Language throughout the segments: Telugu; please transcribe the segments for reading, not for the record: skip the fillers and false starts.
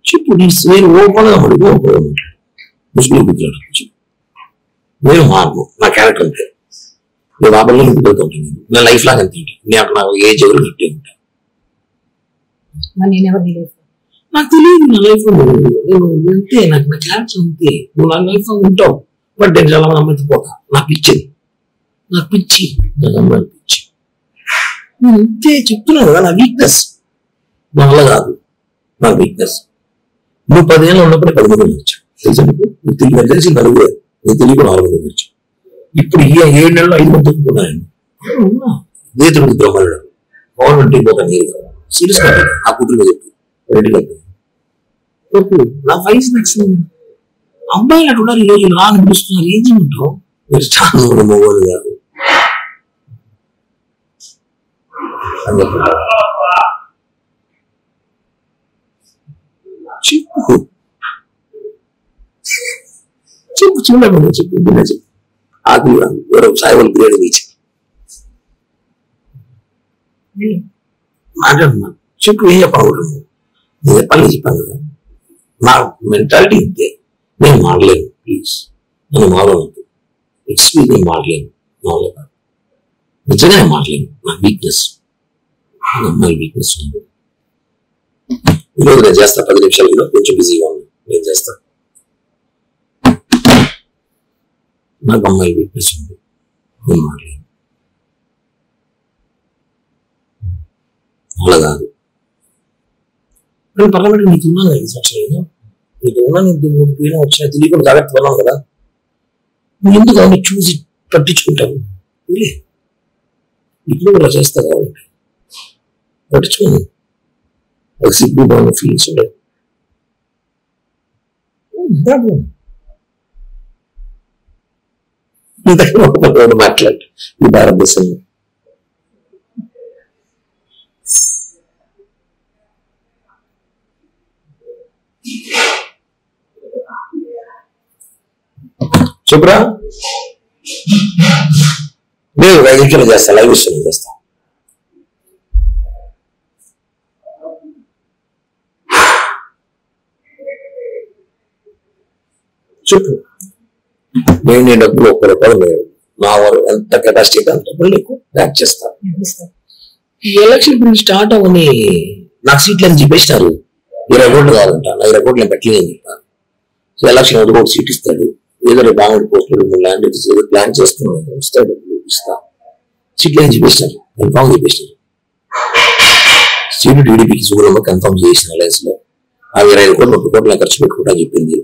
చెప్పు నేను ఓపెన్గా అడుగు ముసుగులు కూర్చోడు చెప్పు నేను మార్పు నా క్యారెక్టర్ అంతే నేను ఆ బల్లో ఇంటికి ఉంటాను నా లైఫ్ లాగా అంతే ఉంటాను నేను అక్కడ నాకు ఏజ్ ఎవరు ఫిఫ్టీ ఉంటాను నాకు తెలియదు నా లైఫ్ నేను అంతే నాకు నా క్యారెక్టర్ అంతే నువ్వు నా లైఫ్ ఉంటావు బట్ నేను చాలా మంది అమ్మాయితో పోతా నాకు పిచ్చి నాకు అమ్మాయి పిచ్చి నేను అంతే చెప్తున్నాను కదా నా వీక్నెస్ నా వల్ల కాదు నా వీక్నెస్ నువ్వు 10 ఏళ్ళు ఉన్నప్పుడు 10 మంది వచ్చావు తెలుసా నీకు తెలిసి నలుగురే నీకు తెలియదు 4 మంది వచ్చావు ఇప్పుడు ఈ 7 నెలలు 5 మంది తగ్గుతున్నాను ఇదే తిరుగుతు బ్రహ్మణుడు గవర్నమెంట్ పోతాను సీరియస్ గా ఆ కూతురు చెప్పు రెడీ చెప్పు నా ఫైస్ నెక్స్ట్ అమ్మాయిలు అటు ఉన్నారు ఈ రోజు రా అని పిలుస్తున్నారు ఏం చేయమంటావు మీరు చాలా మొగోలు కాదు అని చెప్తారు చెప్పు చెప్పు చూడమని చెప్పు చెప్పు ఆకులు ఎవరో సాయిబల్ గ్రేడ్ తీసి మాట్లాడుతున్నాను చెప్పు ఏం చెప్పకూడదు నేను చెప్పాను కదా నా మెంటాలిటీ ఇంతే నేను మారలేను ప్లీజ్ నన్ను మారవద్దు ఎక్స్పీరియన్స్ నేను మారలేను మామూలు కాదు నిజంగానే మారలేను నా వీక్నెస్ నా అమ్మాయి వీక్నెస్ ఉంది ఈరోజు నేను చేస్తా 10 నిమిషాలు కొంచెం బిజీగా ఉన్నాను నేను చేస్తా నాకు అమ్మాయి వీక్నెస్ ఉంది నేను మారలేను అలా కాదు నేను పర్వాలేదు నీకు ఉన్నాను 5 సంవత్సరాలు నీకు ఉన్నా నీకు పోయినా వచ్చినా తెలియకుండా జాగ్రత్త వెళ్ళాను కదా నువ్వు ఎందుకు అవన్నీ చూసి పట్టించుకుంటావు ఇప్పుడు ఇలా చేస్తా కావాలంటే పట్టించుకోను ఒక సిగ్గు బాగా ఫీల్స్ ఉండవు మాట్లాడు ఈ భారతదేశంలో చెప్పురా నేను 5 నిమిషాలు చేస్తా లైవ్ ఇష్టం చేస్తా చెప్పు నేను డబ్బులు 1 రూపాయలు లేవు నా వారు ఎంత కెపాసిటీ అంత డబ్బులు నీకు బ్యాక్ చేస్తాను ఈ ఎలక్షన్ గురించి స్టార్ట్ అవని నాకు సీట్లు అని చెప్పేసినారు 20 కోట్లు కావాలంట నా 20 కోట్లు నేను పెట్టలేదని చెప్పాను సో ఎలక్షన్ 1 కోటి సీట్ ఇస్తాడు ఏదో బాగుండి పోస్టులు ల్యాండ్ ఏదో ప్లాన్ చేస్తున్నాను ఇస్తాడు ఇస్తా సీట్లు అని చెప్పేసినారు కన్ఫామ్ చెప్పేసినారు సీటు టీడీపీకి సూర్యంలో కన్ఫామ్ చేసిన అలయన్స్ లో ఆ 25 కోట్లు 30 కోట్లు ఖర్చు పెట్టుకుంటా చెప్పింది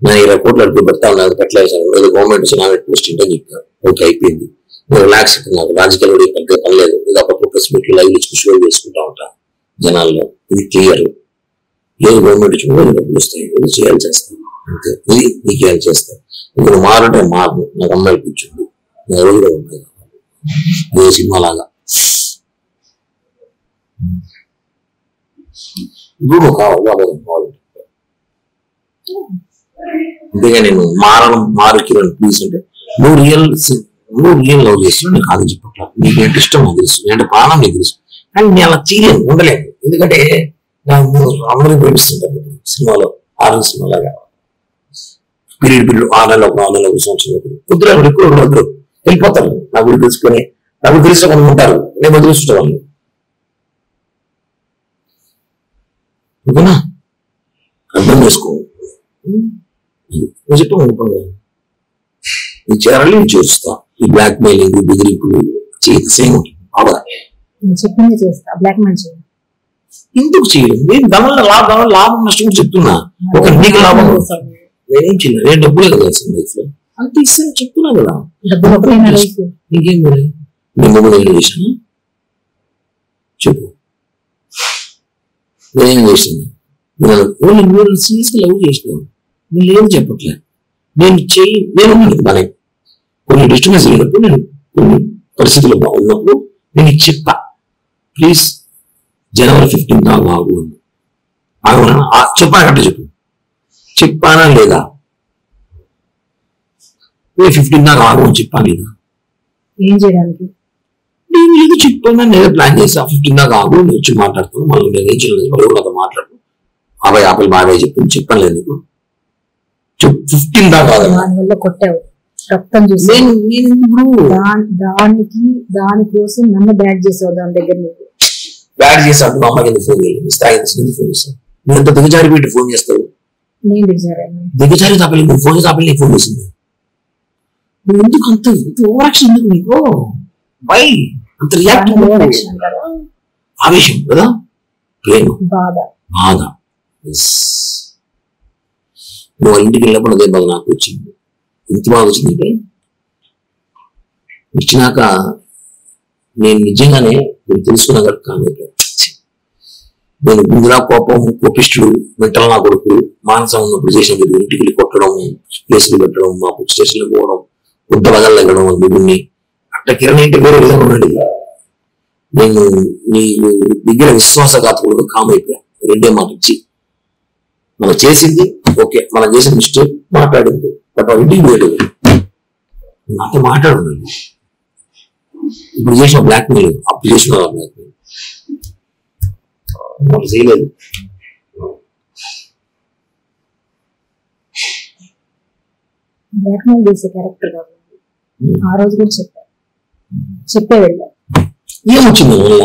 నా 20 కోట్లు అడుగు పెడతా ఉన్నాను పెట్టలేదు ఏదో గవర్నమెంట్ నామినేట్ పోస్ట్ ఏంటని చెప్పాను ఓకే అయిపోయింది నేను రిలాక్స్ నాకు రాజకీయాలు పెద్ద పనిలేదు ఏదో అప్పుడు ప్రెస్ మీట్లు లైవ్ ఇచ్చి షో చేసుకుంటా ఉంటా జనాల్లో ఇది క్లియర్ ఏదో గవర్నమెంట్ ఇచ్చిన డబ్బులు వస్తాయి ఏదో చేయాలి చేస్తాను అంతే ఇది నీకు చేయాలి చేస్తాను ఇప్పుడు మారంటే మారు నాకు అమ్మాయి కూర్చుంది నేను రోజుగా ఉంటాయి అదే సినిమా లాగా ఇప్పుడు కావాలి అంతేగా నేను మారు కిరణ్ ప్లీజ్ అంటే నువ్వు రియల్ లవ్ చేస్తున్నావు నేను కాదని చెప్పట్లా నీకు ఎంత ఇష్టం నాకు తెలుసు అంటే ప్రాణం నీకు తెలుసు కానీ నేను అలా చేయలేను ఉండలేను ఎందుకంటే అందరూ ప్రేమిస్తుంటాను సినిమాలో ఆరు సినిమా లాగా పీరియడ్ 6 నెలలు 4 నెలలు 1 సంవత్సరం కుదిరే ఎక్కువ వద్దరు వెళ్ళిపోతారు నా గురించి తెలుసుకొని నాకు తెలిసిన కొంత ఉంటారు నేను వదిలిస్తుంటా వాళ్ళు ఓకేనా అర్థం చేసుకో నువ్వు చెప్పు నీ చేరాలి నేను చేరుస్తా ఈ బ్లాక్ మెయిలింగ్ బెదిరింపులు సేమ్ ఉంటుంది అవదా చెప్పింది చేస్తా బ్లాక్ మెయిల్ చేయండి ఎందుకు చేయడం నేను దానివల్ల లాభం నష్టం చెప్తున్నా ఒక నీకు లాభం నేనేం చేయలేదు నేను డబ్బులే కదా లైఫ్ లో అంత ఇస్తాను చెప్తున్నా కదా నీకేం మరి నేను మొబైల్ చేశాను చెప్పు నేనేం చేసాను నేను సీరియస్గా లవ్ చేసినాను నేను ఏం చెప్పట్లేదు నేను బాగా కొన్ని డిస్టర్బెన్స్ అయినప్పుడు నేను కొన్ని పరిస్థితులు బాగున్నప్పుడు నేను చెప్పా ప్లీజ్ జనవరి 15 దాకా ఆగు చెప్పానంటే చెప్పానా లేదా 15 దాకా ఆగు అని చెప్పాను లేదా ఏం చేయడానికి నేను ఏదో చెప్పాను నేను ప్లాన్ చేసా 15 దాకా ఆగు నేను వచ్చి మాట్లాడుతాను మళ్ళీ నేను ఏం చేయలేదు ఎవరు నాతో మాట్లాడు 50 యాపిల్ బాగా చెప్పింది చెప్పాను లేదు నీకు 15 దాకా దానివల్ల కొట్టావు రక్తం చూసి నేను ఇప్పుడు దానికోసం నన్ను బ్యాడ్ చేసావు దాని దగ్గర నువ్వు బ్యాడ్ చేసాడు మా అమ్మకి ఎందుకు ఫోన్ చేయాలి స్థాయి ఫోన్ చేస్తావు నువ్వు ఎంత దిగజారి పెట్టి ఫోన్ చేస్తావు నేను దిగజారాను దిగజారి తాపలి నువ్వు ఫోన్ తాపలి నీకు ఫోన్ చేసింది నువ్వు ఎందుకు అంత ఓవరాక్షన్ ఎందుకు నీకు వై అంత రియాక్ట్ ఆవేశం కదా ప్రేమ బాధ నువ్వు ఇంటికి వెళ్ళినప్పుడు అదే బాధ నాకు వచ్చింది ఎంత బాగా వచ్చిందంటే వచ్చినాక నేను నిజంగానే నేను తెలుసుకున్నా కాబట్టి నేను ముందులా కోపం కోపిష్టుడు మెంటల్ నా కొడుకు మానసం ఉన్నప్పుడు చేసిన ఇంటికి వెళ్ళి కొట్టడం కేసులు పెట్టడం మా పుట్ స్టేషన్లో పోవడం బుద్ధ బదలు తగ్గడం ముగ్గురిని అట్లా కిరణ్ ఇంటి వేరే విధంగా ఉన్నాడు నేను నీ దగ్గర విశ్వాసఘాతకుడు కామైపోయా రెండే మాట ఇచ్చి మనం చేసింది ఓకే మనం చేసిన మిస్టేక్ మాట్లాడింది బట్ ఇంటికి పోయాడు నాతో మాట్లాడు ఇప్పుడు చేసిన బ్లాక్మెయిల్ అప్పుడు చేసిన బ్లాక్మెయిల్ వాళ్ళు చేయలేదు బ్లాక్మెయిల్ చేసే క్యారెక్టర్ ఆ రోజు కూడా చెప్పే వెళ్ళా ఏమొచ్చింది వల్ల